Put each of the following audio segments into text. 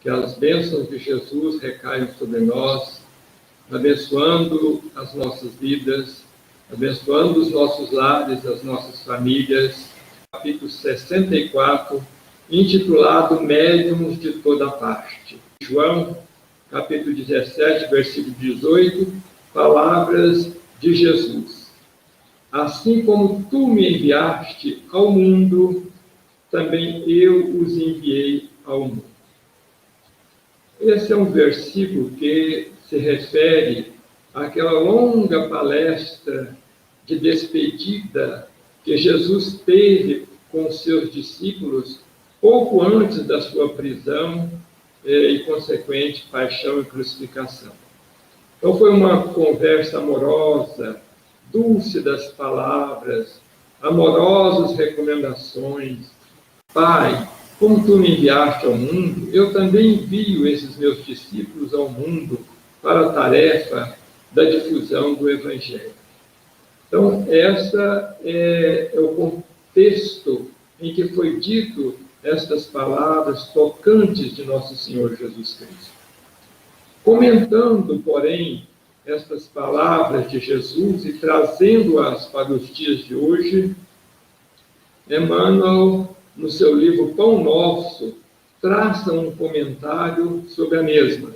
que as bênçãos de Jesus recaiam sobre nós, abençoando as nossas vidas, abençoando os nossos lares, as nossas famílias. Capítulo 64, intitulado Médiuns de toda parte. João, capítulo 17, versículo 18, palavras de Jesus. Assim como tu me enviaste ao mundo, também eu os enviei ao mundo. Esse é um versículo que se refere àquela longa palestra de despedida que Jesus teve com os seus discípulos pouco antes da sua prisão e consequente paixão e crucificação. Então foi uma conversa amorosa, dulce das palavras, amorosas recomendações. Pai, como tu me enviaste ao mundo, eu também envio esses meus discípulos ao mundo para a tarefa da difusão do Evangelho. Então, essa é o contexto em que foi dito estas palavras tocantes de nosso Senhor Jesus Cristo. Comentando, porém, estas palavras de Jesus e trazendo-as para os dias de hoje, Emmanuel, no seu livro Pão Nosso, traça um comentário sobre a mesma.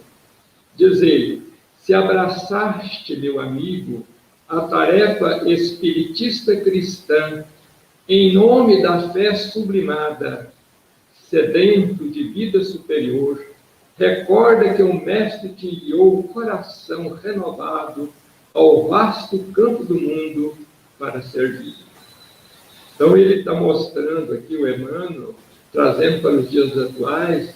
Diz ele: se abraçaste, meu amigo, a tarefa espiritista cristã, em nome da fé sublimada, sedento de vida superior, recorda que o Mestre te enviou o coração renovado ao vasto campo do mundo para servir. Então ele está mostrando aqui o Emmanuel, trazendo para os dias atuais,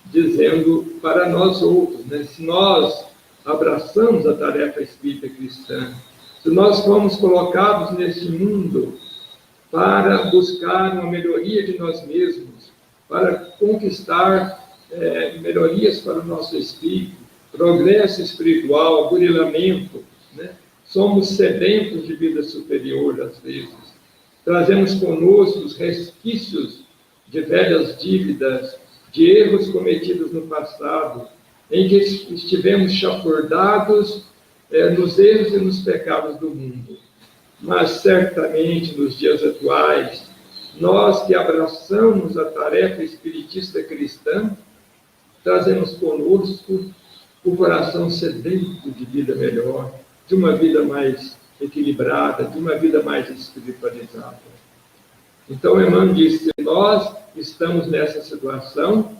dizendo para nós outros, né? Se nós abraçamos a tarefa espírita cristã, se nós fomos colocados neste mundo para buscar uma melhoria de nós mesmos, para conquistar melhorias para o nosso espírito, progresso espiritual, burilamento, né? Somos sedentos de vida superior às vezes, trazemos conosco os resquícios de velhas dívidas, de erros cometidos no passado, em que estivemos chafurdados nos erros e nos pecados do mundo. Mas certamente nos dias atuais, nós que abraçamos a tarefa espiritista cristã, trazemos conosco o coração sedento de vida melhor, de uma vida mais equilibrada, de uma vida mais espiritualizada. Então, Emmanuel diz: se nós estamos nessa situação,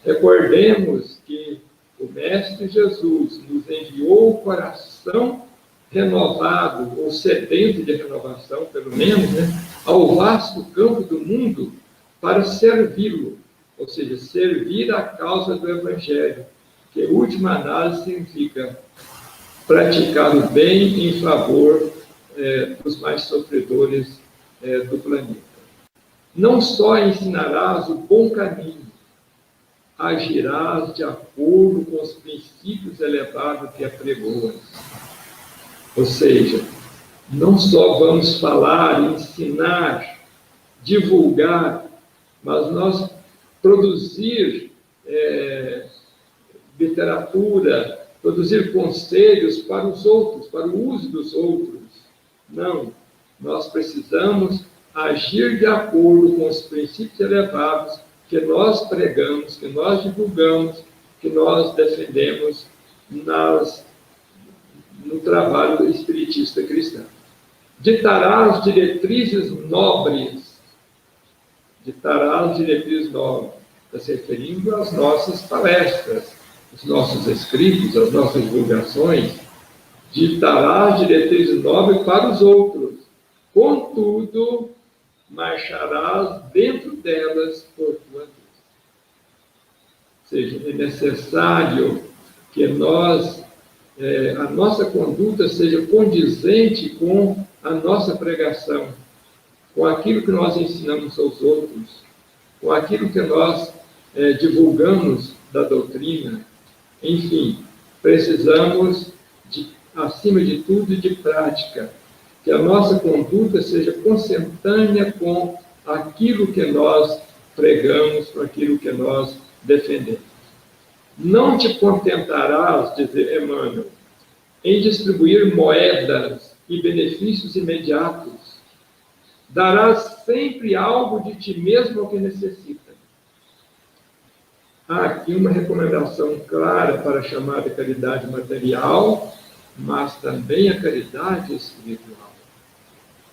recordemos que o Mestre Jesus nos enviou o coração renovado, ou sedento de renovação, pelo menos, né, ao vasto campo do mundo para servi-lo, ou seja, servir a causa do Evangelho, que, em última análise, significa praticar o bem em favor dos mais sofredores do planeta. Não só ensinarás o bom caminho, agirás de acordo com os princípios elevados que apregoas. Ou seja, não só vamos falar, ensinar, divulgar, mas nós produzir literatura, produzir conselhos para os outros, para o uso dos outros. Não, nós precisamos agir de acordo com os princípios elevados que nós pregamos, que nós divulgamos, que nós defendemos no trabalho espiritista cristão. Ditarás diretrizes nobres. Ditarás diretrizes nobres. Está se referindo às nossas palestras, os nossos escritos, as nossas divulgações. Ditarás diretrizes nobres para os outros. Contudo, marcharás dentro delas por tua vez. Ou seja, é necessário que a nossa conduta seja condizente com a nossa pregação, com aquilo que nós ensinamos aos outros, com aquilo que nós divulgamos da doutrina. Enfim, precisamos, acima de tudo, de prática, que a nossa conduta seja consentânea com aquilo que nós pregamos, com aquilo que nós defendemos. Não te contentarás, diz Emmanuel, em distribuir moedas e benefícios imediatos. Darás sempre algo de ti mesmo ao que necessita. Há aqui uma recomendação clara para a chamada caridade material, mas também a caridade espiritual.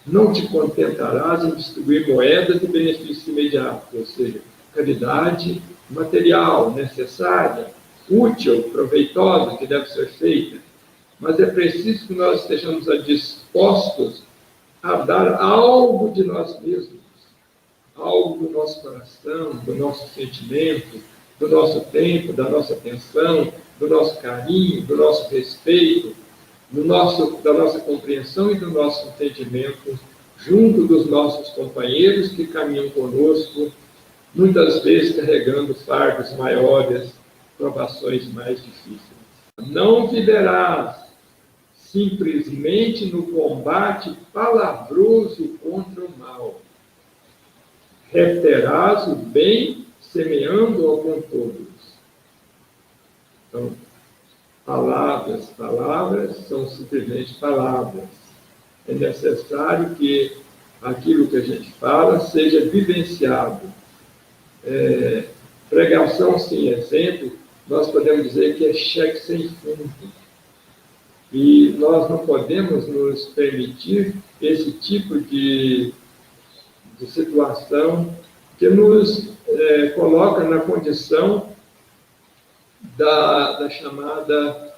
Não te contentarás em distribuir moedas e benefícios imediatos, ou seja, caridade material, necessária, útil, proveitosa, que deve ser feita, mas é preciso que nós estejamos dispostos a dar algo de nós mesmos, algo do nosso coração, do nosso sentimento, do nosso tempo, da nossa atenção, do nosso carinho, do nosso respeito, da nossa compreensão e do nosso entendimento, junto dos nossos companheiros que caminham conosco, muitas vezes carregando fardos maiores, provações mais difíceis. Não viverás simplesmente no combate palavroso contra o mal. Reterás o bem, semeando-o com todos. Então, palavras são simplesmente palavras. É necessário que aquilo que a gente fala seja vivenciado. Pregação sem exemplo, nós podemos dizer que é cheque sem fundo. E nós não podemos nos permitir esse tipo de situação que nos coloca na condição da chamada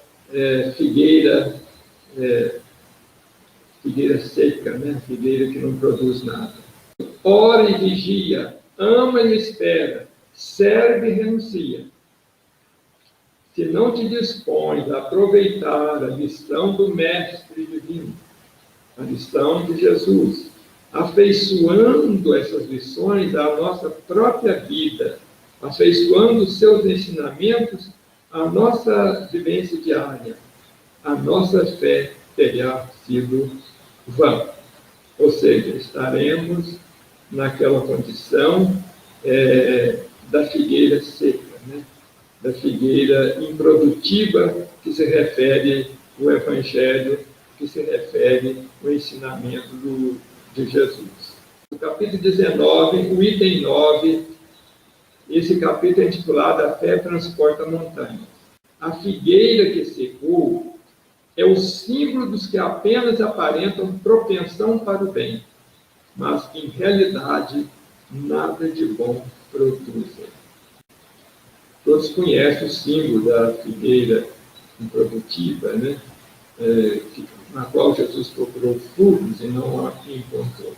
figueira seca, né? Figueira que não produz nada. Ora e vigia, ama e espera, serve e renuncia. Se não te dispões a aproveitar a lição do Mestre Divino, a lição de Jesus, afeiçoando essas lições à nossa própria vida, afeiçoando os seus ensinamentos à nossa vivência diária, a nossa fé terá sido vã. Ou seja, estaremos naquela condição da figueira seca, né? Da figueira improdutiva que se refere o Evangelho, que se refere o ensinamento de Jesus. No capítulo 19, o item 9, esse capítulo é intitulado A Fé Transporta Montanhas. A figueira que secou é o símbolo dos que apenas aparentam propensão para o bem, mas que, em realidade, nada de bom produzem. Todos conhecem o símbolo da figueira improdutiva, né? Na qual Jesus procurou frutos e não a encontrou.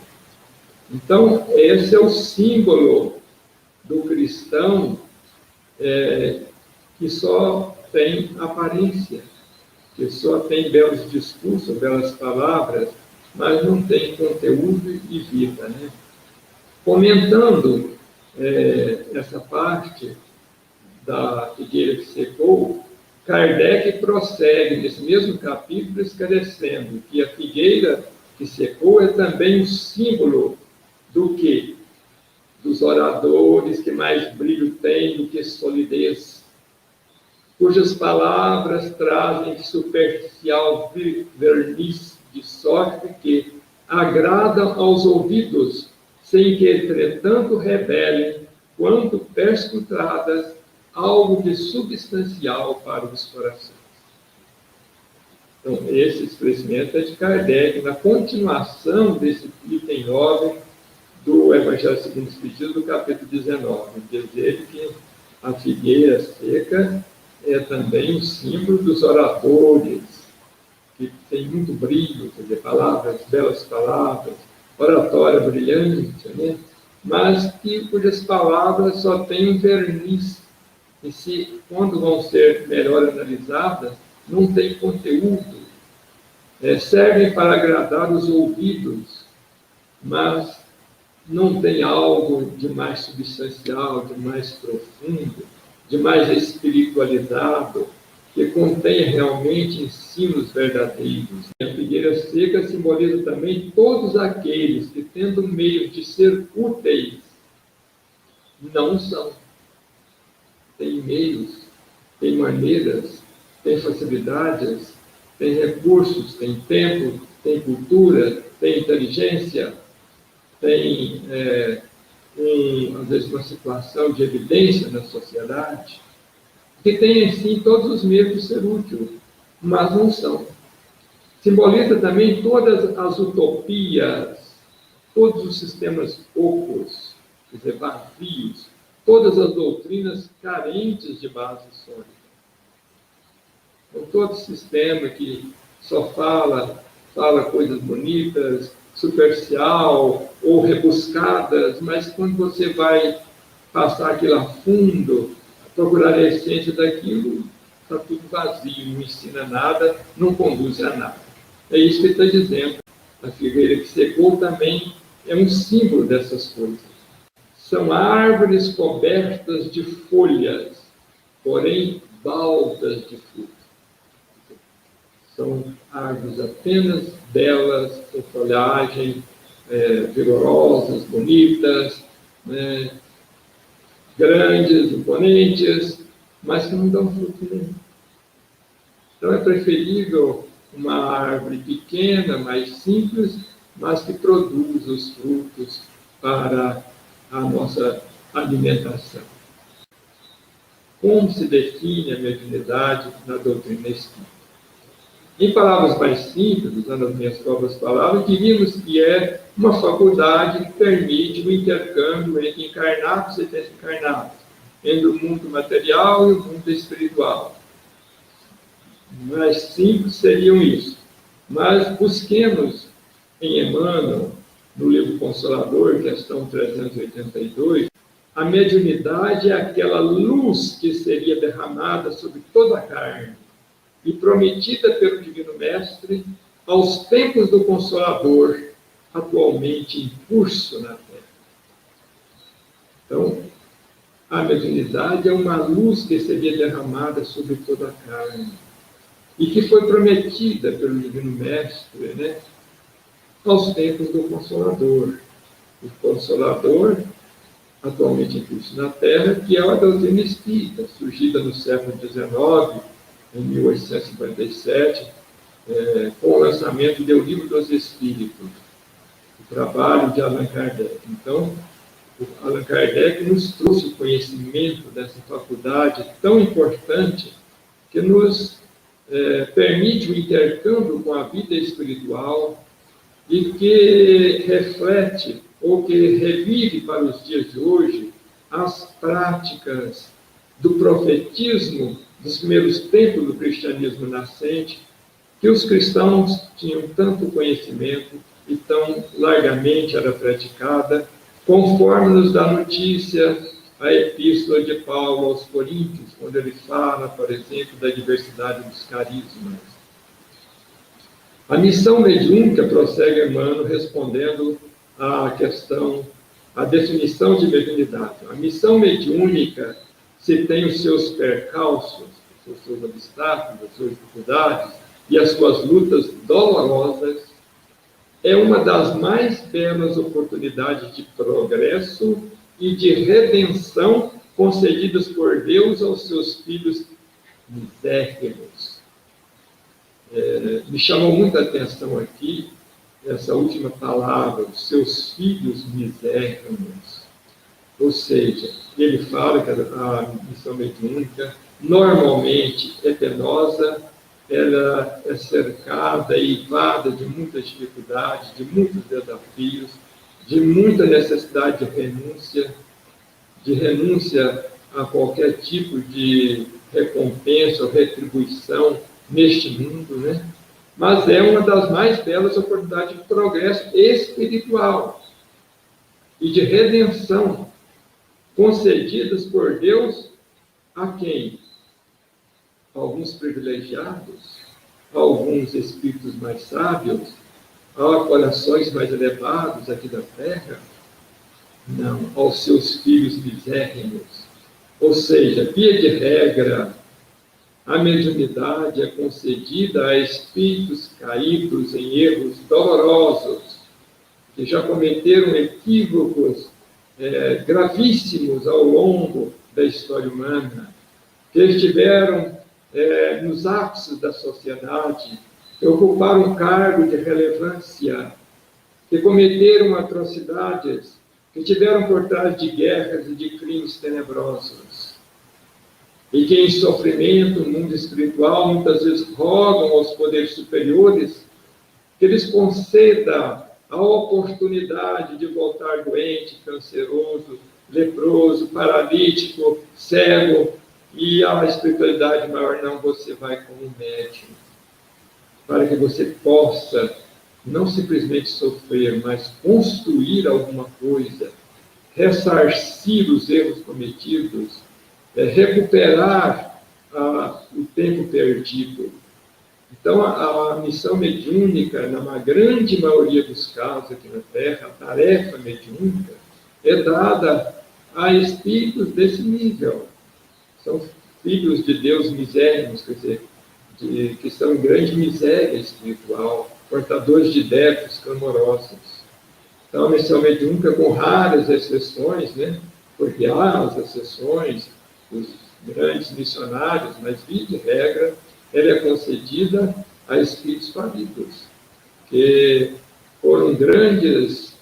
Então, esse é o símbolo do cristão que só tem aparência, que só tem belos discursos, belas palavras, mas não tem conteúdo e vida, né? Comentando essa parte da figueira que secou, Kardec prossegue nesse mesmo capítulo esclarecendo que a figueira que secou é também um símbolo do quê? Dos oradores que mais brilho têm do que solidez, cujas palavras trazem superficial verniz de sorte que agradam aos ouvidos, sem que, entretanto, revelem, quanto perscrutadas, algo de substancial para os corações. Então, esse esclarecimento é de Kardec, na continuação desse item 9 do Evangelho segundo o Espiritismo, do capítulo 19. Diz ele que a figueira seca é também um símbolo dos oradores, que tem muito brilho, quer dizer, palavras, belas palavras, oratória brilhante, né? Mas cujas palavras só têm um verniz. E quando vão ser melhor analisadas, não tem conteúdo. Servem para agradar os ouvidos, mas não tem algo de mais substancial, de mais profundo, de mais espiritualizado, que contenha realmente ensinos verdadeiros. A figueira seca simboliza também todos aqueles que, tendo meio de ser úteis, não são. Tem meios, tem maneiras, tem facilidades, tem recursos, tem tempo, tem cultura, tem inteligência, tem, às vezes, uma situação de evidência na sociedade, que tem em si todos os meios de ser útil, mas não são. Simboliza também todas as utopias, todos os sistemas ocos, quer dizer, vazios, todas as doutrinas carentes de base sólida. Então, todo sistema que só fala coisas bonitas, superficial ou rebuscadas, mas quando você vai passar aquilo a fundo, procurar a essência daquilo, está tudo vazio, não ensina nada, não conduz a nada. É isso que ele está dizendo. A figueira que secou também é um símbolo dessas coisas. São árvores cobertas de folhas, porém baldas de fruto. São árvores apenas belas, com folhagem, vigorosas, bonitas, grandes, imponentes, mas que não dão fruto nenhum. Então é preferível uma árvore pequena, mais simples, mas que produz os frutos para a nossa alimentação. Como se define a mediunidade na doutrina espírita? Em palavras mais simples, usando as minhas próprias palavras, diríamos que é uma faculdade que permite o intercâmbio entre encarnados e desencarnados, entre o mundo material e o mundo espiritual. Mais simples seriam isso. Mas busquemos em Emmanuel, no livro Consolador, questão 382, a mediunidade é aquela luz que seria derramada sobre toda a carne e prometida pelo Divino Mestre aos tempos do Consolador, atualmente em curso na Terra. Então, a mediunidade é uma luz que seria derramada sobre toda a carne e que foi prometida pelo Divino Mestre, aos tempos do Consolador. O Consolador, atualmente em curso na Terra, que é a doutrina espírita, surgida no século XIX, em 1857, com o lançamento do Livro dos Espíritos, o trabalho de Allan Kardec. Então, Allan Kardec nos trouxe o conhecimento dessa faculdade tão importante que nos permite o intercâmbio com a vida espiritual e que reflete ou que revive para os dias de hoje as práticas do profetismo dos primeiros tempos do cristianismo nascente, que os cristãos tinham tanto conhecimento e tão largamente era praticada, conforme nos dá notícia a epístola de Paulo aos Coríntios, quando ele fala, por exemplo, da diversidade dos carismas. A missão mediúnica, prossegue Emmanuel, respondendo à questão, à definição de mediunidade. A missão mediúnica, se tem os seus percalços, os seus obstáculos, as suas dificuldades e as suas lutas dolorosas, é uma das mais belas oportunidades de progresso e de redenção concedidas por Deus aos seus filhos misérrimos. Me chamou muita atenção aqui essa última palavra, os seus filhos misérrimos. Ou seja, ele fala que a missão mediúnica normalmente é penosa, ela é cercada e eivada de muitas dificuldades, de muitos desafios, de muita necessidade de renúncia a qualquer tipo de recompensa ou retribuição neste mundo, Mas é uma das mais belas oportunidades de progresso espiritual e de redenção concedidas por Deus a quem? Alguns privilegiados, alguns espíritos mais sábios, a corações mais elevados aqui da Terra? Não, aos seus filhos misérrimos. Ou seja, via de regra, a mediunidade é concedida a espíritos caídos em erros dolorosos, que já cometeram equívocos gravíssimos ao longo da história humana, que estiveram nos ápices da sociedade, que ocuparam um cargo de relevância, que cometeram atrocidades, que tiveram por trás de guerras e de crimes tenebrosos, e que em sofrimento, no mundo espiritual, muitas vezes rogam aos poderes superiores que lhes conceda a oportunidade de voltar doente, canceroso, leproso, paralítico, cego, e a espiritualidade maior, não, você vai como médium, para que você possa não simplesmente sofrer, mas construir alguma coisa, ressarcir os erros cometidos, recuperar o tempo perdido. Então, a missão mediúnica, na grande maioria dos casos aqui na Terra, a tarefa mediúnica, é dada a espíritos desse nível. São filhos de Deus misérrimos, quer dizer, que estão em grande miséria espiritual, portadores de débitos clamorosos. Então, a missão mediúnica, com raras exceções, né? Porque há as exceções dos grandes missionários, mas, via de regra, ela é concedida a espíritos falidos, que foram grandes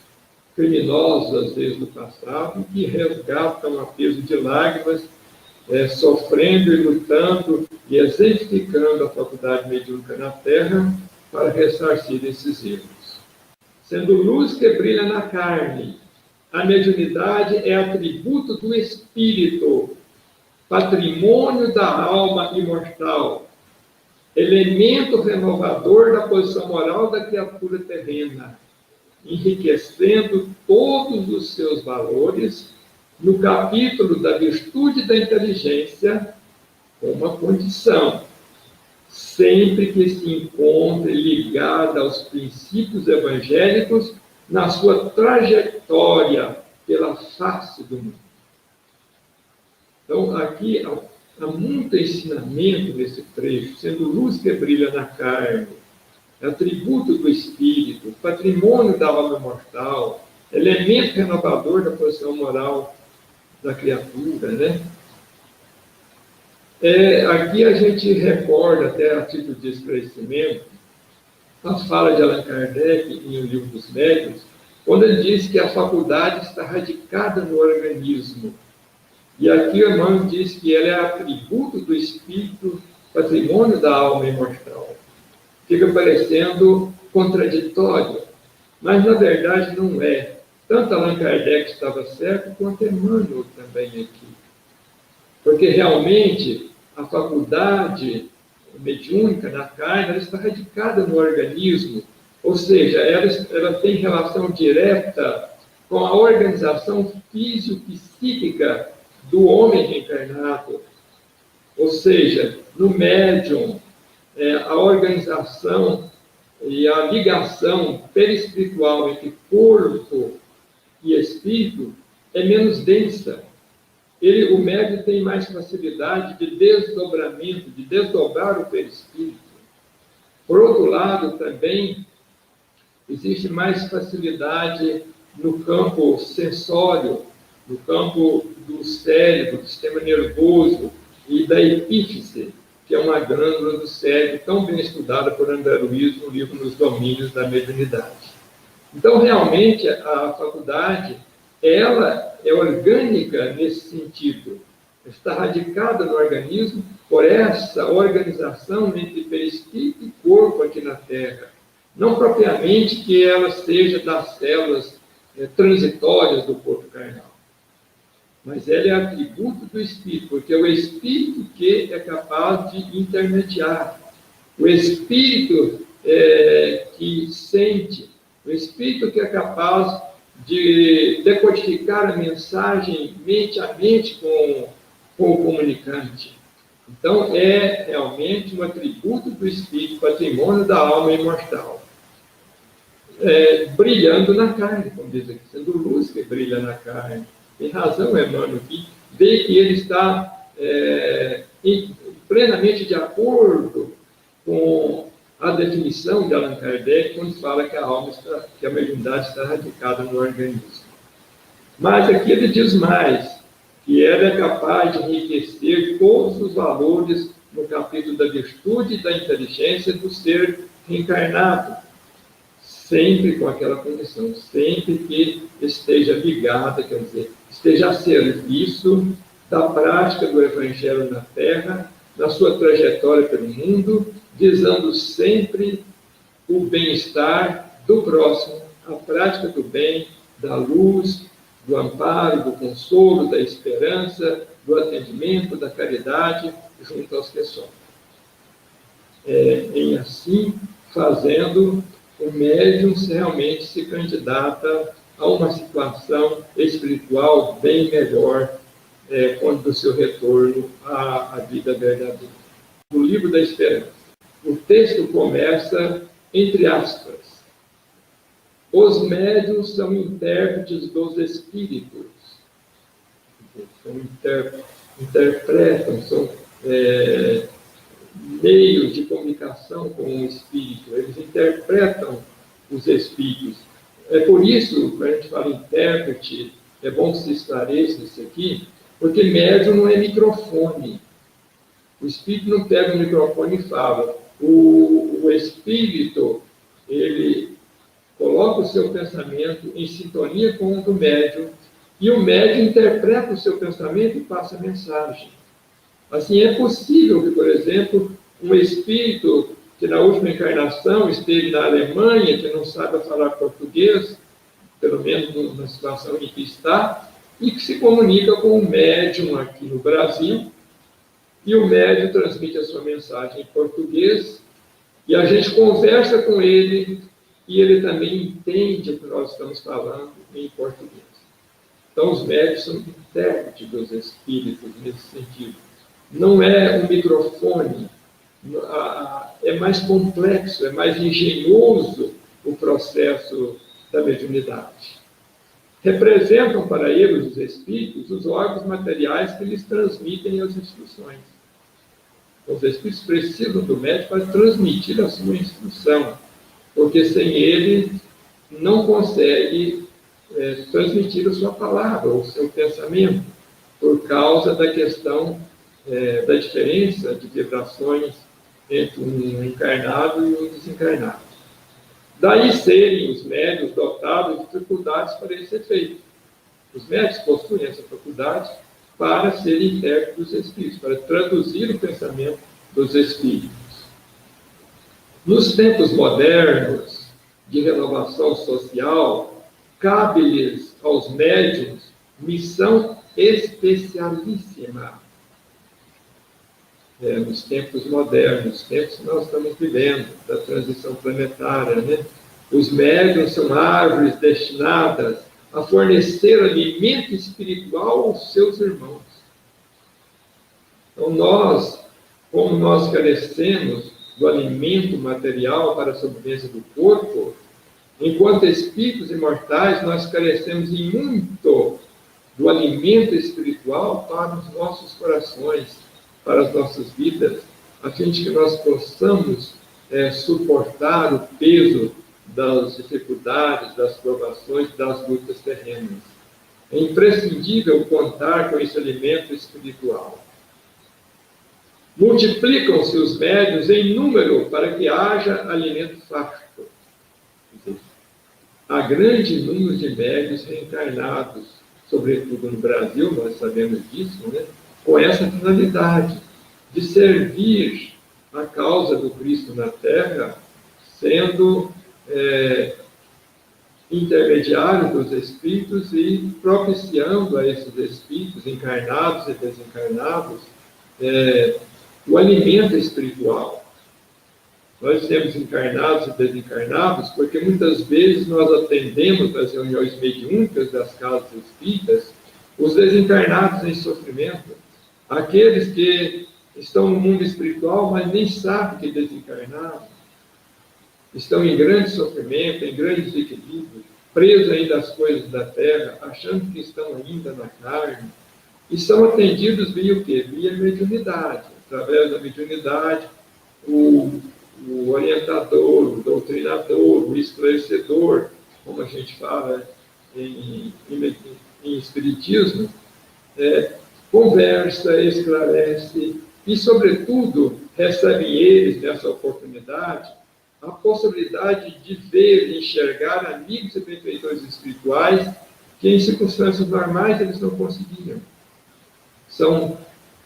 criminosos, às vezes, do passado, que resgatam a peso de lágrimas, sofrendo e lutando e exemplificando a faculdade mediúnica na Terra para ressarcir esses erros. Sendo luz que brilha na carne, a mediunidade é atributo do espírito, patrimônio da alma imortal, elemento renovador da posição moral da criatura terrena, enriquecendo todos os seus valores no capítulo da virtude da inteligência, com uma condição: sempre que se encontre ligada aos princípios evangélicos na sua trajetória pela face do mundo. Então, aqui há muito ensinamento nesse trecho, sendo luz que brilha na carne, atributo do espírito, patrimônio da alma mortal, elemento renovador da posição moral da criatura, né? Aqui a gente recorda, até a título de esclarecimento, a fala de Allan Kardec em O Livro dos Médiuns, quando ele diz que a faculdade está radicada no organismo. E aqui o irmão diz que ela é atributo do espírito, patrimônio da alma imortal. Fica parecendo contraditório, mas na verdade não é. Tanto Allan Kardec estava certo, quanto Emmanuel também aqui. Porque realmente a faculdade mediúnica na carne, ela está radicada no organismo, ou seja, ela tem relação direta com a organização físico-psíquica do homem reencarnado. Ou seja, no médium, a organização e a ligação perispiritual entre corpo e espírito é menos densa. O médium tem mais facilidade de desdobramento, de desdobrar o perispírito. Por outro lado, também, existe mais facilidade no campo sensório, no campo do cérebro, do sistema nervoso e da epífise, que é uma glândula do cérebro, tão bem estudada por André Luiz no livro Nos Domínios da Mediunidade. Então, realmente, a faculdade, ela é orgânica nesse sentido. Está radicada no organismo por essa organização entre perispírito e corpo aqui na Terra. Não propriamente que ela seja das células transitórias do corpo carnal. Mas ela é atributo do espírito, porque é o espírito que é capaz de intermediar. O espírito que sente, o espírito que é capaz de decodificar a mensagem mente a mente com o comunicante. Então, é realmente um atributo do espírito, patrimônio da alma imortal. Brilhando na carne, como diz aqui, sendo luz que brilha na carne. Tem razão, Emmanuel, que vê que ele está plenamente de acordo com a definição de Allan Kardec, quando fala que que a mediunidade está radicada no organismo. Mas aqui ele diz mais, E ela é capaz de enriquecer todos os valores no capítulo da virtude e da inteligência do ser reencarnado, sempre com aquela condição, sempre que esteja ligada, quer dizer, esteja a serviço da prática do Evangelho na Terra, na sua trajetória pelo mundo, visando sempre o bem-estar do próximo, a prática do bem, da luz, do amparo, do consolo, da esperança, do atendimento, da caridade junto aos que sofrem. Em assim, fazendo, o médium realmente se candidata a uma situação espiritual bem melhor quando do seu retorno à vida verdadeira. No livro da Esperança, o texto começa, entre aspas, os médiuns são intérpretes dos espíritos. Interpretam, são meio de comunicação com o espírito. Eles interpretam os espíritos. É por isso, quando a gente fala intérprete, é bom que se esclareça isso aqui, porque médium não é microfone. O espírito não pega o microfone e fala. O espírito, ele coloca o seu pensamento em sintonia com o do médium, e o médium interpreta o seu pensamento e passa a mensagem. Assim, é possível que, por exemplo, um espírito que na última encarnação esteve na Alemanha, que não sabe falar português, pelo menos na situação em que está, e que se comunica com um médium aqui no Brasil, e o médium transmite a sua mensagem em português, e a gente conversa com ele, e ele também entende o que nós estamos falando em português. Então, os médiuns são intérpretes dos espíritos nesse sentido. Não é um microfone, é mais complexo, é mais engenhoso o processo da mediunidade. Representam para eles, os espíritos, os órgãos materiais que lhes transmitem as instruções. Então, os espíritos precisam do médium para transmitir a sua instrução, porque sem ele não consegue transmitir a sua palavra, o seu pensamento, por causa da questão da diferença de vibrações entre um encarnado e um desencarnado. Daí serem os médiuns dotados de faculdades para esse efeito. Os médiuns possuem essa faculdade para serem intérpretes dos espíritos, para traduzir o pensamento dos espíritos. Nos tempos modernos de renovação social, cabe-lhes aos médiuns missão especialíssima. Nos tempos modernos, tempos que nós estamos vivendo, da transição planetária, né? Os médiuns são árvores destinadas a fornecer alimento espiritual aos seus irmãos. Então, como nós carecemos do alimento material para a sobrevivência do corpo, enquanto espíritos imortais, nós carecemos em muito do alimento espiritual para os nossos corações, para as nossas vidas, a fim de que nós possamos suportar o peso das dificuldades, das provações, das lutas terrenas. É imprescindível contar com esse alimento espiritual. Multiplicam-se os médiuns em número para que haja alimento farto. Há grande número de médiuns reencarnados, sobretudo no Brasil, nós sabemos disso, né? Com essa finalidade de servir a causa do Cristo na Terra, sendo intermediário dos espíritos e propiciando a esses espíritos encarnados e desencarnados o alimento espiritual. Nós temos encarnados e desencarnados porque muitas vezes nós atendemos nas reuniões mediúnicas das casas espíritas os desencarnados em sofrimento, aqueles que estão no mundo espiritual, mas nem sabem que desencarnaram, estão em grande sofrimento, em grande desequilíbrio, presos ainda às coisas da terra, achando que estão ainda na carne, e são atendidos via o quê? Via mediunidade. Através da mediunidade, o orientador, o doutrinador, o esclarecedor, como a gente fala em espiritismo, conversa, esclarece e, sobretudo, recebem eles, nessa oportunidade, a possibilidade de ver e enxergar amigos e benfeitores espirituais que, em circunstâncias normais, eles não conseguiam. São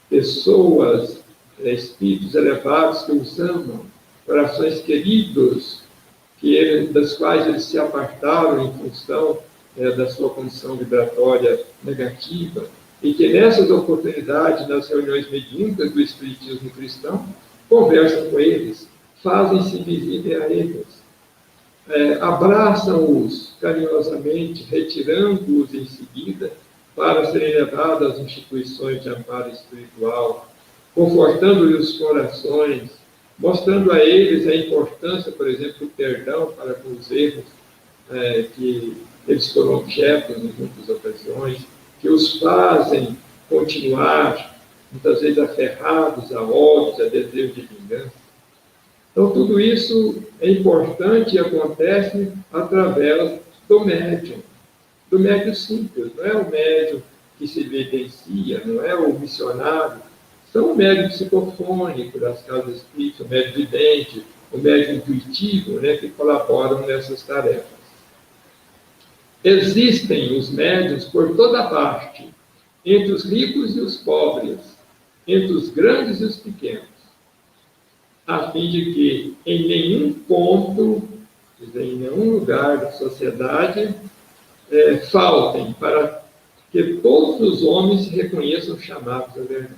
pessoas, espíritos elevados que os amam, corações queridos, das quais eles se apartaram em função da sua condição vibratória negativa, e que nessas oportunidades, nas reuniões mediúnicas do Espiritismo cristão, conversam com eles, fazem-se visíveis a eles, abraçam-os carinhosamente, retirando-os em seguida para serem levados às instituições de amparo espiritual, confortando-lhes os corações, mostrando a eles a importância, por exemplo, do perdão para com os erros que eles foram objetos em muitas ocasiões, que os fazem continuar, muitas vezes aferrados a ódios, a desejo de vingança. Então, tudo isso é importante e acontece através do médium simples, não é o médium que se evidencia, não é o missionário, são o médium psicofônico das casas espíritas, o médium vidente, o médium intuitivo, que colaboram nessas tarefas. Existem os médiuns por toda parte, entre os ricos e os pobres, entre os grandes e os pequenos, a fim de que em nenhum ponto, em nenhum lugar da sociedade, faltem para que todos os homens se reconheçam chamados à verdade.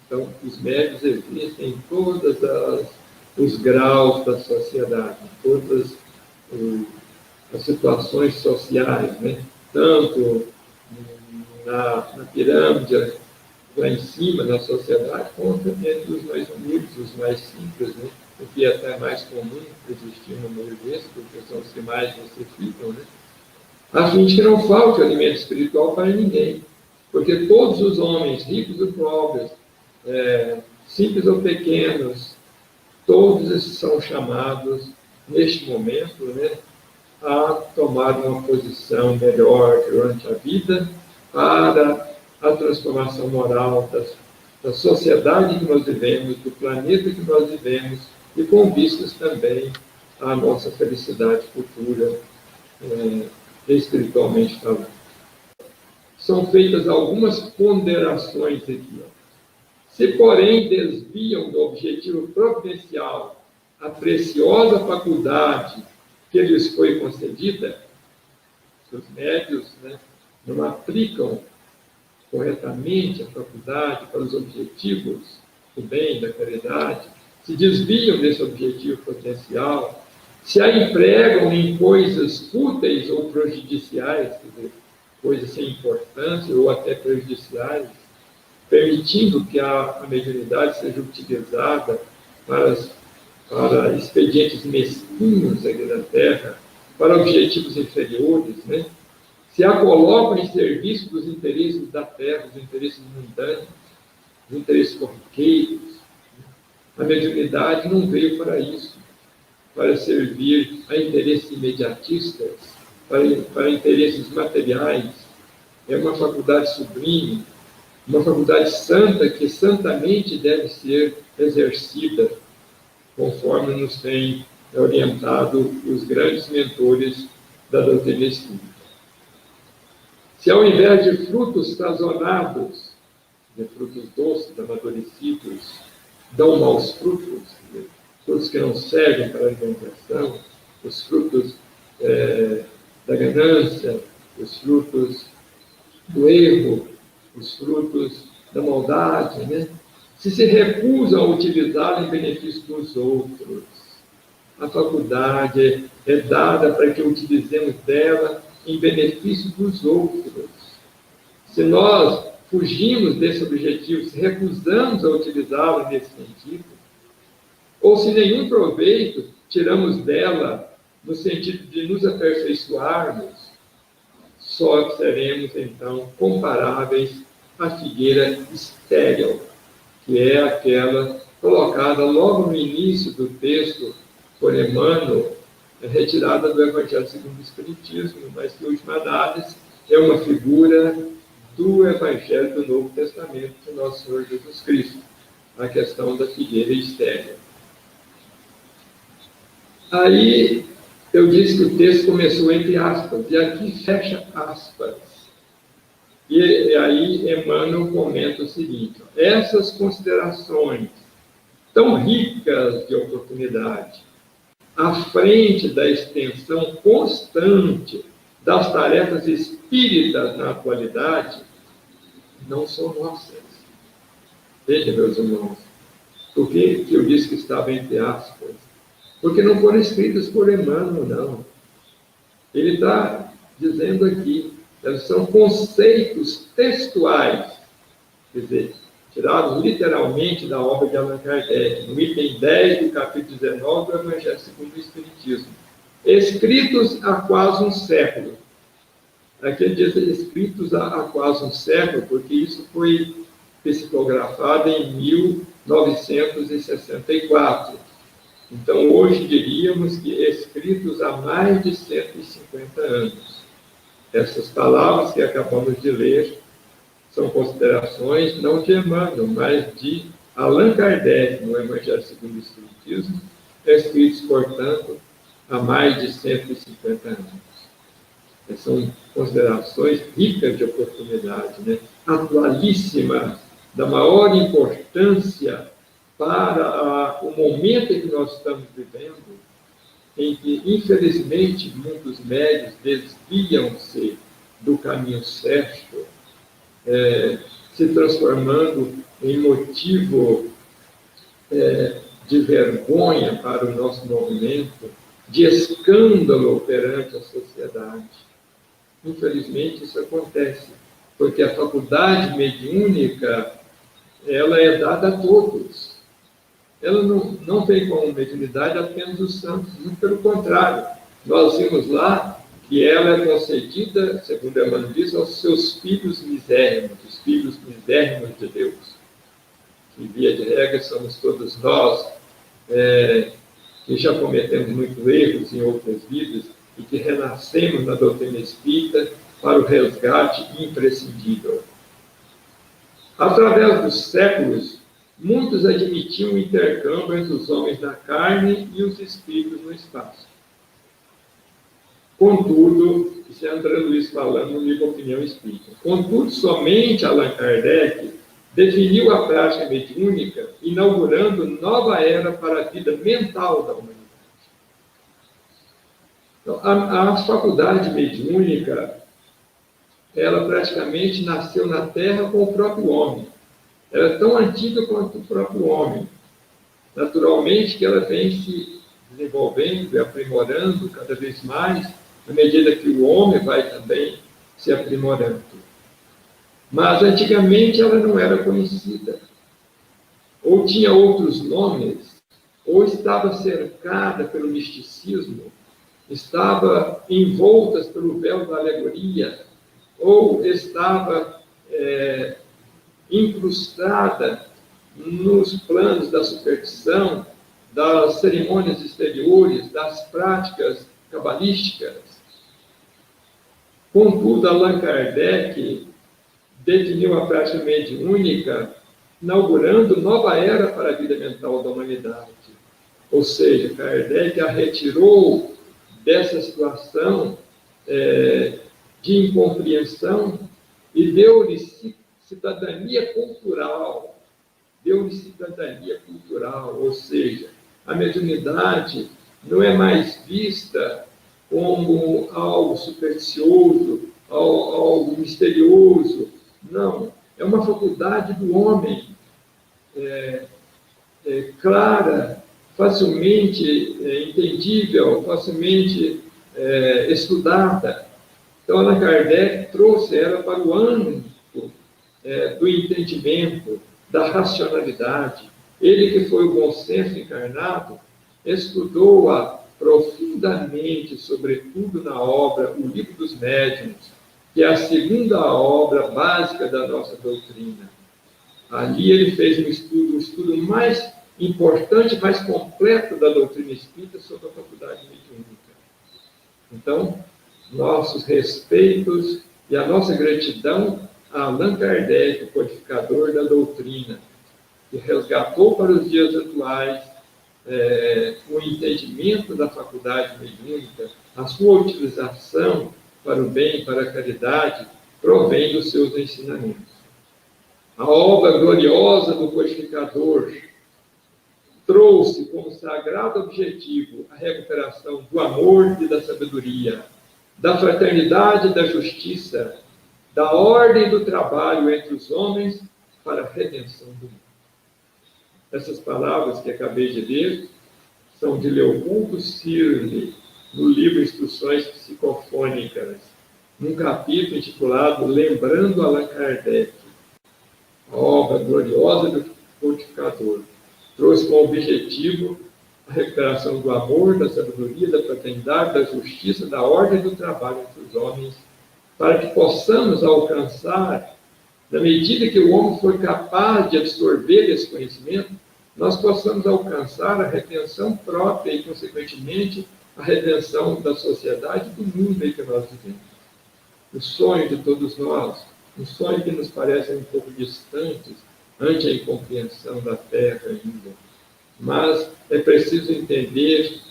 Então, os médiuns existem em todos os graus da sociedade, em todas as situações sociais, tanto na pirâmide, lá em cima, na sociedade, quanto entre os mais humildes, os mais simples, o que é até mais comum existir no meio desse, porque são os que mais necessitam, a fim de que não falte alimento espiritual para ninguém, porque todos os homens, ricos ou pobres, simples ou pequenos, todos esses são chamados, neste momento, a tomar uma posição melhor durante a vida para a transformação moral da sociedade que nós vivemos, do planeta que nós vivemos, e com vistas também à nossa felicidade futura, espiritualmente falando. São feitas algumas ponderações aqui. Se, porém, desviam do objetivo providencial a preciosa faculdade que lhes foi concedida, os médios não aplicam corretamente a faculdade para os objetivos do bem, da caridade, se desviam desse objetivo potencial, se a empregam em coisas fúteis ou prejudiciais, quer dizer, coisas sem importância ou até prejudiciais, permitindo que a mediunidade seja utilizada para expedientes mesquinhos aqui da Terra, para objetivos inferiores, se a colocam em serviço dos interesses da Terra, dos interesses mundanos, dos interesses corriqueiros. A mediunidade não veio para isso, para servir a interesses imediatistas, para interesses materiais. É uma faculdade sublime, uma faculdade santa que santamente deve ser exercida, conforme nos têm orientado os grandes mentores da doutrina espírita. Se ao invés de frutos sazonados, de frutos doces, amadurecidos, dão maus frutos, frutos que não servem para a alimentação, os frutos da ganância, os frutos do erro, os frutos da maldade, se recusam a utilizá-la em benefício dos outros. A faculdade é dada para que utilizemos dela em benefício dos outros. Se nós fugimos desse objetivo, se recusamos a utilizá-la nesse sentido, ou se nenhum proveito tiramos dela no sentido de nos aperfeiçoarmos, só seremos, então, comparáveis à figueira estéril, que é aquela colocada logo no início do texto por Emmanuel, retirada do Evangelho segundo o Espiritismo, mas que, em última análise, é uma figura do Evangelho do Novo Testamento de Nosso Senhor Jesus Cristo, a questão da figueira estéril. Aí, eu disse que o texto começou entre aspas, e aqui fecha aspas. E aí Emmanuel comenta o seguinte: essas considerações tão ricas de oportunidade, à frente da extensão constante das tarefas espíritas na atualidade, não são nossas. Veja, meus irmãos, por que eu disse que estava entre aspas? Porque não foram escritas por Emmanuel, não. Ele está dizendo aqui, são conceitos textuais, quer dizer, tirados literalmente da obra de Allan Kardec, no item 10 do capítulo 19 do Evangelho segundo o Espiritismo, escritos há quase um século. Aqui ele diz escritos há quase um século, porque isso foi psicografado em 1964. Então, hoje diríamos que escritos há mais de 150 anos. Essas palavras que acabamos de ler são considerações não de Emmanuel, mas de Allan Kardec, no Evangelho segundo o Espiritismo, escritos, portanto, há mais de 150 anos. São considerações ricas de oportunidade, né? Atualíssimas, da maior importância para o momento em que nós estamos vivendo, em que, infelizmente, muitos médios desviam-se do caminho certo, se transformando em motivo de vergonha para o nosso movimento, de escândalo perante a sociedade. Infelizmente, isso acontece, porque a faculdade mediúnica, ela é dada a todos. Ela não tem como mediunidade apenas os santos, muito pelo contrário. Nós vimos lá que ela é concedida, segundo Emmanuel diz, aos seus filhos misérrimos, os filhos misérrimos de Deus. Que, via de regra, somos todos nós, que já cometemos muitos erros em outras vidas e que renascemos na doutrina espírita para o resgate imprescindível. Através dos séculos, muitos admitiam o intercâmbio entre os homens da carne e os espíritos no espaço. Contudo, isso é André Luiz falando no livro Opinião Espírita, contudo, somente Allan Kardec definiu a prática mediúnica, inaugurando nova era para a vida mental da humanidade. Então, a faculdade mediúnica, ela praticamente nasceu na Terra com o próprio homem. Ela é tão antiga quanto o próprio homem. Naturalmente que ela vem se desenvolvendo e aprimorando cada vez mais, à medida que o homem vai também se aprimorando. Mas antigamente ela não era conhecida. Ou tinha outros nomes, ou estava cercada pelo misticismo, estava envolta pelo véu da alegoria, ou estava incrustada nos planos da superstição, das cerimônias exteriores, das práticas cabalísticas. Contudo, Allan Kardec definiu a prática mediúnica, inaugurando nova era para a vida mental da humanidade. Ou seja, Kardec a retirou dessa situação de incompreensão e deu-lhe cidadania cultural. Deu-lhe cidadania cultural, ou seja, a mediunidade não é mais vista como algo supersticioso, algo misterioso. Não, é uma faculdade do homem, clara, facilmente entendível, facilmente estudada. Então, Allan Kardec trouxe ela para o âmbito do entendimento, da racionalidade. Ele, que foi o bom senso encarnado, estudou-a profundamente, sobretudo na obra O Livro dos Médiuns, que é a segunda obra básica da nossa doutrina. Ali ele fez um estudo mais importante, mais completo da doutrina espírita sobre a faculdade mediúnica. Então, nossos respeitos e a nossa gratidão a Allan Kardec, o codificador da doutrina, que resgatou para os dias atuais o entendimento da faculdade mediúnica, a sua utilização para o bem, para a caridade, provém dos seus ensinamentos. A obra gloriosa do codificador trouxe como sagrado objetivo a recuperação do amor e da sabedoria, da fraternidade e da justiça, da ordem do trabalho entre os homens para a redenção do mundo. Essas palavras que acabei de ler são de Leopoldo Cirne, no livro Instruções Psicofônicas, num capítulo intitulado Lembrando Allan Kardec, a obra gloriosa do codificador. Trouxe como objetivo a recuperação do amor, da sabedoria, da fraternidade, da justiça, da ordem do trabalho entre os homens, para que possamos alcançar, na medida que o homem for capaz de absorver esse conhecimento, nós possamos alcançar a redenção própria e, consequentemente, a redenção da sociedade e do mundo em que nós vivemos. O sonho de todos nós, um sonho que nos parece um pouco distante ante a incompreensão da Terra ainda. Mas é preciso entender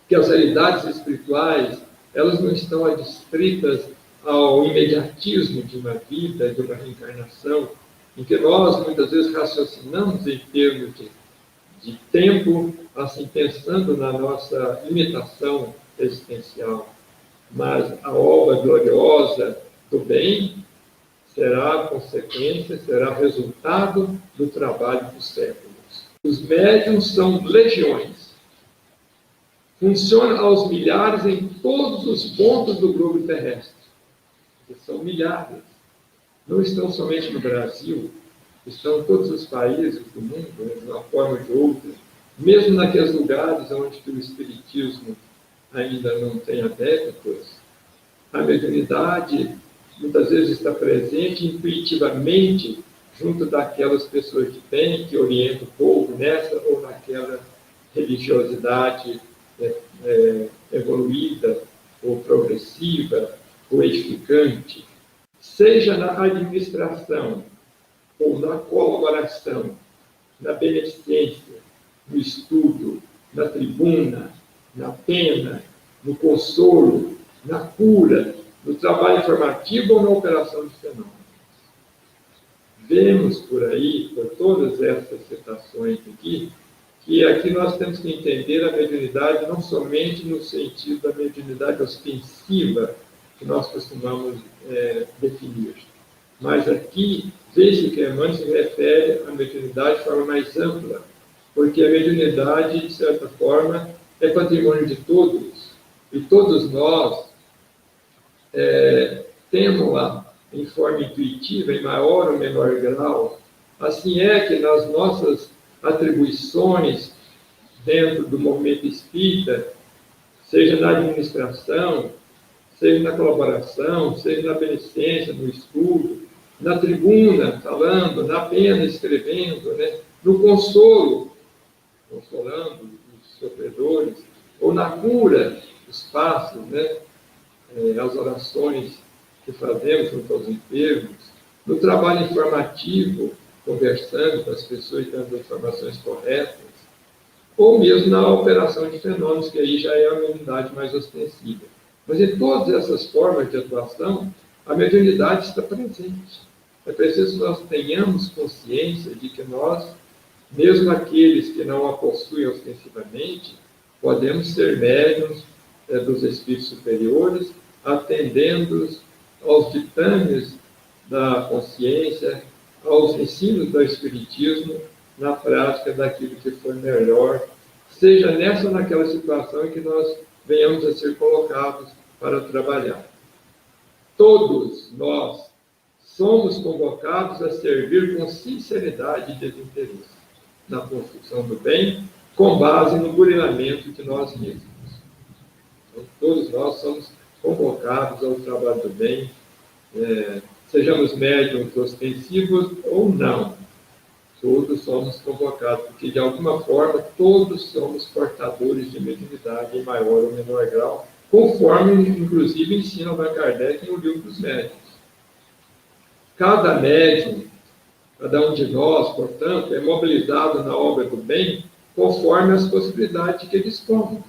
que as realidades espirituais, elas não estão adstritas ao imediatismo de uma vida, de uma reencarnação, em que nós muitas vezes raciocinamos em termos de tempo, assim pensando na nossa limitação existencial. Mas a obra gloriosa do bem será consequência, será resultado do trabalho dos séculos. Os médiuns são legiões. Funcionam aos milhares em todos os pontos do globo terrestre. São milhares. Não estão somente no Brasil, estão em todos os países do mundo, de uma forma ou de outra, mesmo naqueles lugares onde o espiritismo ainda não tem adeptos, a mediunidade muitas vezes está presente intuitivamente junto daquelas pessoas de bem que orientam o povo nessa ou naquela religiosidade evoluída, ou progressiva, ou edificante. Seja na administração, ou na colaboração, na beneficência, no estudo, na tribuna, na pena, no consolo, na cura, no trabalho informativo ou na operação de fenômenos. Vemos por aí, por todas essas citações aqui, que aqui nós temos que entender a mediunidade não somente no sentido da mediunidade ostensiva, que nós costumamos definir, mas aqui, desde que Emmanuel se refere à mediunidade de forma mais ampla, porque a mediunidade, de certa forma, é patrimônio de todos, e todos nós temos-la em forma intuitiva, em maior ou menor grau. Assim é que nas nossas atribuições dentro do movimento espírita, seja na administração, seja na colaboração, seja na beneficência, no estudo, na tribuna, falando, na pena, escrevendo, no consolo, consolando os sofredores, ou na cura, os passos, as orações que fazemos junto aos enfermos, no trabalho informativo, conversando com as pessoas e dando informações corretas, ou mesmo na operação de fenômenos, que aí já é a mediunidade mais ostensiva. Mas em todas essas formas de atuação, a mediunidade está presente. É preciso que nós tenhamos consciência de que nós, mesmo aqueles que não a possuem ostensivamente, podemos ser médiuns dos espíritos superiores, atendendo aos ditames da consciência, aos ensinos do Espiritismo, na prática daquilo que for melhor, seja nessa ou naquela situação em que nós venhamos a ser colocados para trabalhar. Todos nós somos convocados a servir com sinceridade e desinteresse na construção do bem, com base no burilamento de nós mesmos. Então, todos nós somos convocados ao trabalho do bem, sejamos médiuns ostensivos ou não. Todos somos convocados, porque de alguma forma todos somos portadores de mediunidade em maior ou menor grau, conforme inclusive ensina Allan Kardec no Livro dos Médiuns. Cada médium, cada um de nós, portanto, é mobilizado na obra do bem conforme as possibilidades que dispomos.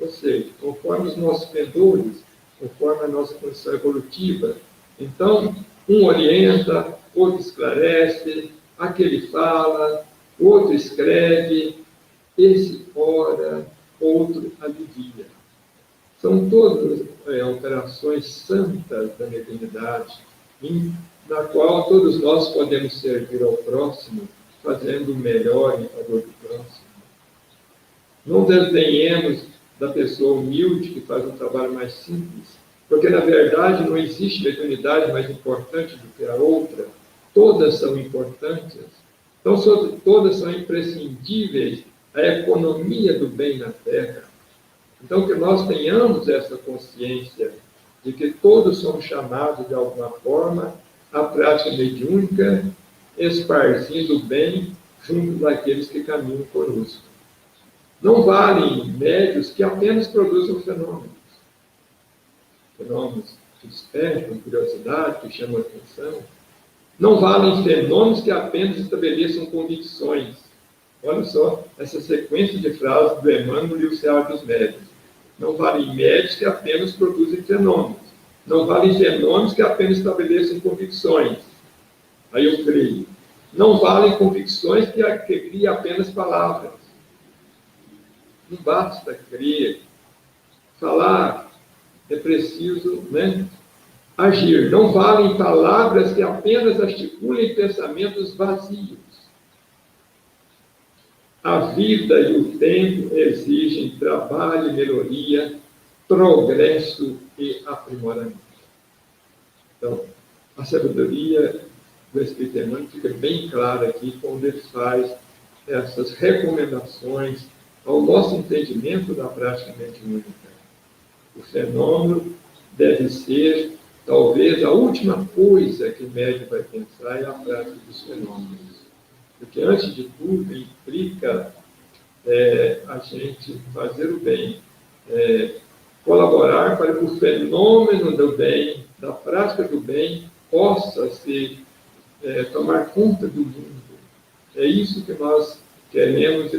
Ou seja, conforme os nossos pendores, conforme a nossa condição evolutiva. Então, um orienta, outro esclarece, aquele fala, outro escreve, esse ora, outro alivia. São todas operações santas da mediunidade, na qual todos nós podemos servir ao próximo, fazendo o melhor em favor do próximo. Não desdenhemos da pessoa humilde que faz um trabalho mais simples, porque, na verdade, não existe mediunidade mais importante do que a outra. Todas são importantes. Então, todas são imprescindíveis à economia do bem na Terra. Então, que nós tenhamos essa consciência de que todos somos chamados, de alguma forma, à prática mediúnica, esparzindo o bem junto daqueles que caminham conosco. Não valem médios que apenas produzam fenômenos que despertam curiosidade, que chamam atenção. Não valem fenômenos que apenas estabeleçam convicções. Olha só essa sequência de frases do Emmanuel no livro Seara dos Médios. Não valem médios que apenas produzem fenômenos. Não valem fenômenos que apenas estabeleçam convicções. Aí eu creio. Não valem convicções que criem apenas palavras. Não basta crer. Falar é preciso, agir. Não valem palavras que apenas articulem pensamentos vazios. A vida e o tempo exigem trabalho e melhoria, progresso e aprimoramento. Então, a sabedoria do Espírito Emmanuel fica bem clara aqui quando ele faz essas recomendações ao nosso entendimento da prática mediúnica. O fenômeno deve ser, talvez, a última coisa que o médium vai pensar é a prática dos fenômenos. Porque, antes de tudo, implica a gente fazer o bem, colaborar para que o fenômeno do bem, da prática do bem, possa tomar conta do mundo. É isso que nós queremos e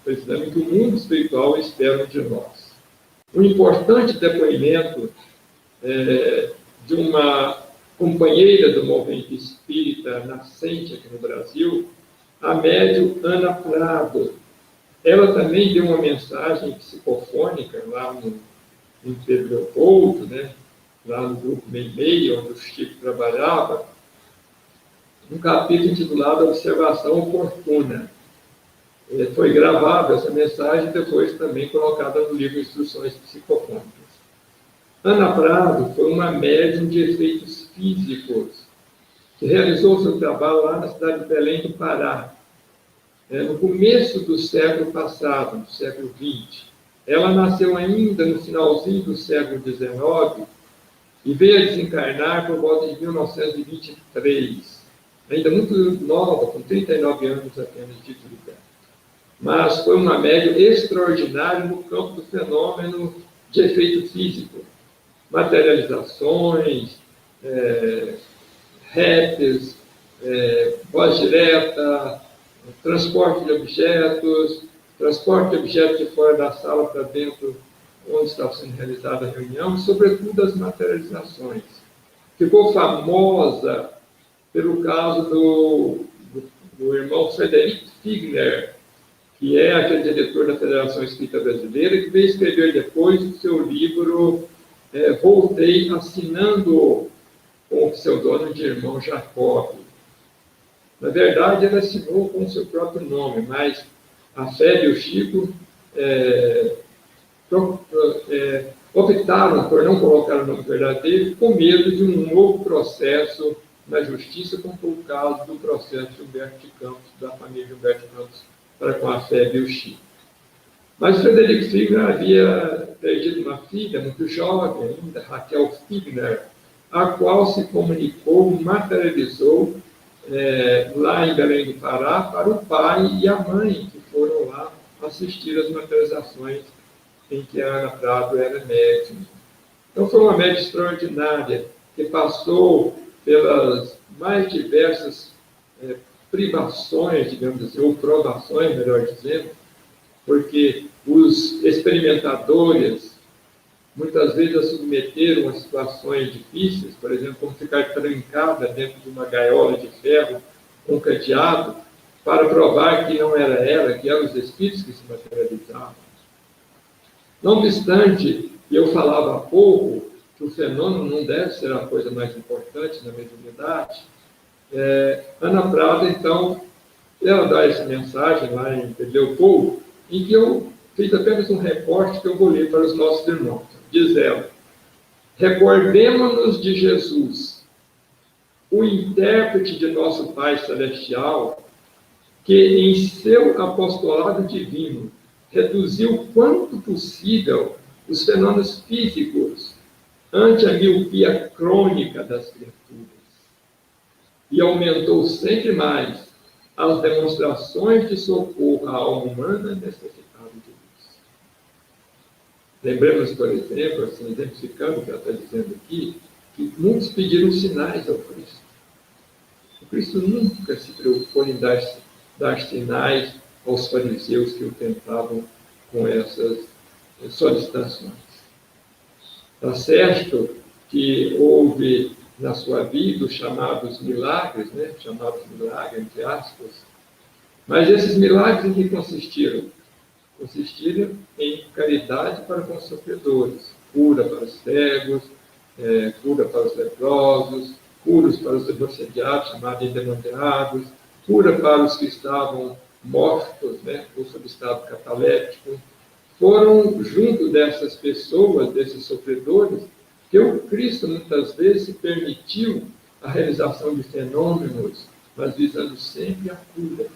precisamos que o mundo espiritual espera de nós. Um importante depoimento de uma companheira do movimento espírita nascente aqui no Brasil, a médium Ana Prado. Ela também deu uma mensagem psicofônica lá em Pedro Leopoldo, lá no grupo Meio, onde o Chico trabalhava, um capítulo intitulado Observação Oportuna. Foi gravada essa mensagem e depois também colocada no livro Instruções Psicofônicas. Ana Prado foi uma médium de efeitos físicos, que realizou seu trabalho lá na cidade de Belém do Pará, no começo do século passado, do século XX. Ela nasceu ainda no finalzinho do século XIX e veio a desencarnar por volta de 1923, ainda muito nova, com 39 anos apenas de vida. Mas foi uma médium extraordinária no campo do fenômeno de efeito físico. Materializações, répteis, voz direta, transporte de objetos de fora da sala para dentro, onde estava sendo realizada a reunião, e, sobretudo, as materializações. Ficou famosa pelo caso do irmão Frederico Figner, que é aquele diretor da Federação Espírita Brasileira, que veio escrever depois o seu livro Voltei, assinando com o pseudônimo de Irmão Jacob. Na verdade, ele assinou com o seu próprio nome, mas a Fé e o Chico optaram por não colocar o nome verdadeiro com medo de um novo processo na justiça, como foi o caso do processo de Humberto de Campos, da família de Humberto de Campos, para com a Fé e o Chico. Mas Frederico Figner havia perdido uma filha muito jovem ainda, Raquel Figner, a qual se comunicou, materializou lá em Belém do Pará para o pai e a mãe, que foram lá assistir às materializações em que a Ana Prado era médium. Então, foi uma médium extraordinária, que passou pelas mais diversas privações, digamos assim, ou provações, melhor dizendo, porque os experimentadores muitas vezes a submeteram a situações difíceis, por exemplo, como ficar trancada dentro de uma gaiola de ferro com cadeado, para provar que não era ela, que eram os espíritos que se materializavam. Não obstante, eu falava há pouco que o fenômeno não deve ser a coisa mais importante na mediunidade. Ana Prada, então, ela dá essa mensagem lá em Leopoldo, em que eu fiz apenas um recorte que eu vou ler para os nossos irmãos. Diz ela: recordemo-nos de Jesus, o intérprete de nosso Pai Celestial, que em seu apostolado divino reduziu quanto possível os fenômenos físicos ante a miopia crônica das criaturas e aumentou sempre mais as demonstrações de socorro à alma humana necessitada de luz. Lembremos, por exemplo, assim, exemplificando o que ela está dizendo aqui, que muitos pediram sinais ao Cristo. O Cristo nunca se preocupou em dar sinais aos fariseus que o tentavam com essas solicitações. Está certo que houve na sua vida os chamados milagres, chamados milagres, entre aspas, mas esses milagres em que consistiram? Consistiram em caridade para com os sofredores, cura para os cegos, cura para os leprosos, curas para os denunciados, chamados endemoniados, cura para os que estavam mortos, ou sob estado cataléptico. Foram junto dessas pessoas, desses sofredores, que o Cristo muitas vezes se permitiu a realização de fenômenos, mas visando sempre a cura.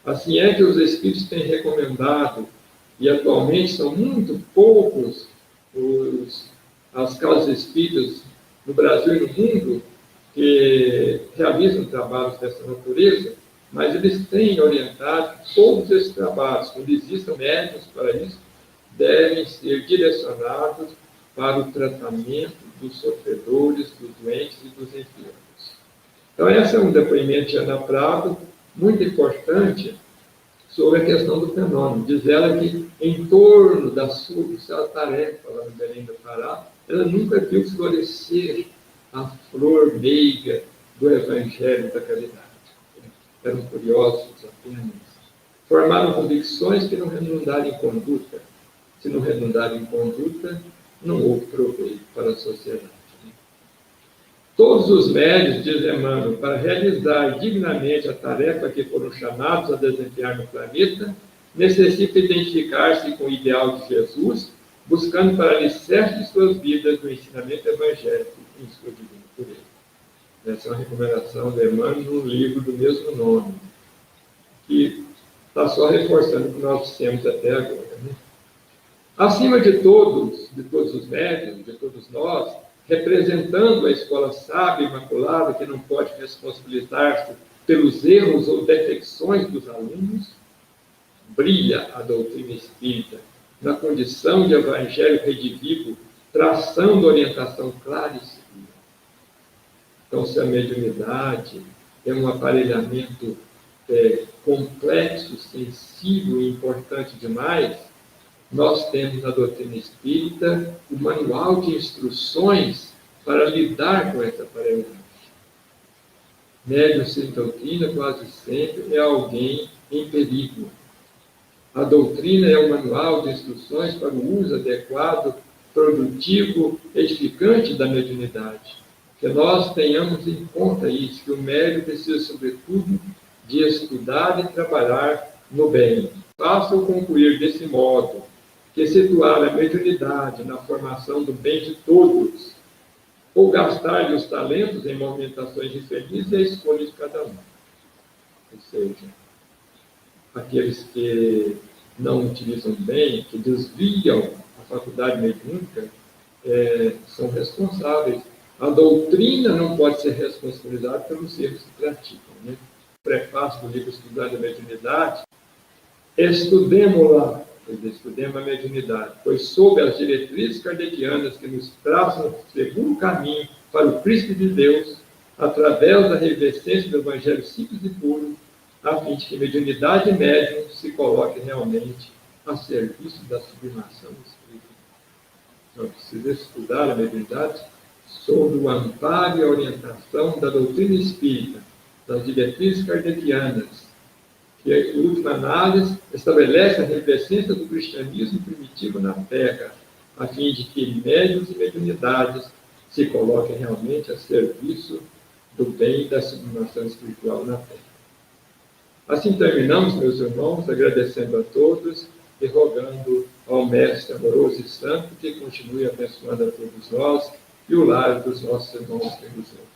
Assim é que os Espíritos têm recomendado, e atualmente são muito poucos as casas espíritas no Brasil e no mundo que realizam trabalhos dessa natureza, mas eles têm orientado todos esses trabalhos, quando existam médiuns para isso, devem ser direcionados para o tratamento dos sofredores, dos doentes e dos enfermos. Então, esse é um depoimento de Ana Prado, muito importante, sobre a questão do fenômeno. Diz ela que, em torno da sua tarefa lá no Belém do Pará, ela nunca viu florescer a flor meiga do Evangelho da caridade. Eram curiosos apenas. Formaram convicções que não redundaram em conduta. Se não redundaram em conduta, não houve proveito para a sociedade. Todos os médios, diz Emmanuel, para realizar dignamente a tarefa que foram chamados a desempenhar no planeta, necessitam identificar-se com o ideal de Jesus, buscando para alicerce de suas vidas o ensinamento evangélico em sua divina pureza. Essa é uma recomendação de Emmanuel no livro do mesmo nome, que está só reforçando o que nós dissemos até agora. Acima de todos os médiuns, de todos nós, representando a escola sábia e imaculada, que não pode responsabilizar-se pelos erros ou defecções dos alunos, brilha a doutrina espírita na condição de evangelho redivivo, traçando orientação clara e segura. Então, se a mediunidade é um aparelhamento complexo, sensível e importante demais, nós temos na doutrina espírita o manual de instruções para lidar com essa aparelhagem. Médium sem doutrina quase sempre é alguém em perigo. A doutrina é o manual de instruções para o uso adequado, produtivo, edificante da mediunidade. Que nós tenhamos em conta isso, que o médium precisa, sobretudo, de estudar e trabalhar no bem. Faça-o concluir desse modo, que situar a mediunidade na formação do bem de todos, ou gastar-lhe os talentos em movimentações infelizes é a escolha de cada um. Ou seja, aqueles que não utilizam bem, que desviam a faculdade mediúnica, são responsáveis. A doutrina não pode ser responsabilizada pelos erros que praticam. O prefácio do livro Estudando a Mediunidade, estudemos a mediunidade, pois sob as diretrizes kardecianas que nos traçam um seguro caminho para o Cristo de Deus, através da revivescência do Evangelho simples e puro, a fim de que a mediunidade médium se coloque realmente a serviço da sublimação espiritual. Então, precisa estudar a mediunidade sob o amparo e a orientação da doutrina espírita, das diretrizes kardecianas, que, em última análise, estabelece a revivescência do cristianismo primitivo na Terra, a fim de que médiuns e mediunidades se coloquem realmente a serviço do bem e da sublimação espiritual na Terra. Assim terminamos, meus irmãos, agradecendo a todos e rogando ao Mestre amoroso e santo que continue abençoando a todos nós e o lar dos nossos irmãos que nos ouvem.